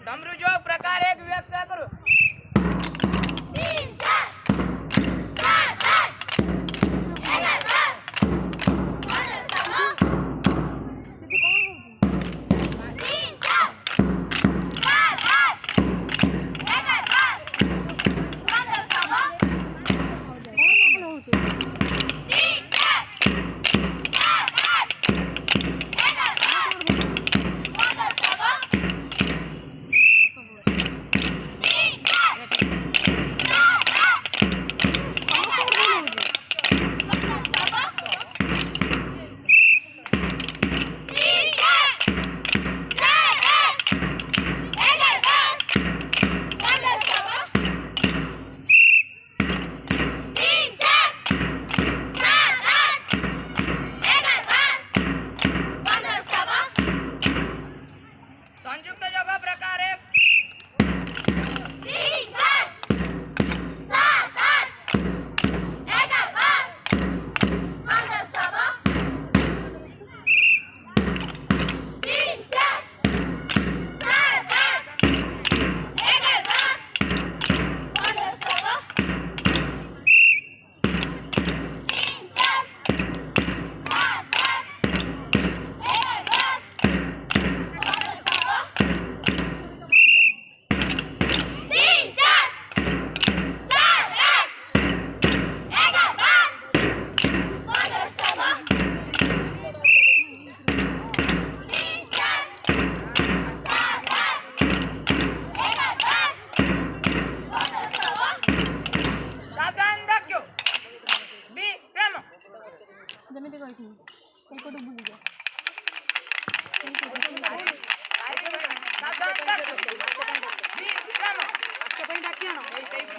डमरू जो प्रकार एक व्यक्त करू 3 4 7 8 11 संयुक्त जोग प्रकार एक 3 4 7 8 11 12 3 4 7 8 ଯେମିତି କହିଥିଲି ଏଇପଟୁ ବୁଲିଯାଅ सावधान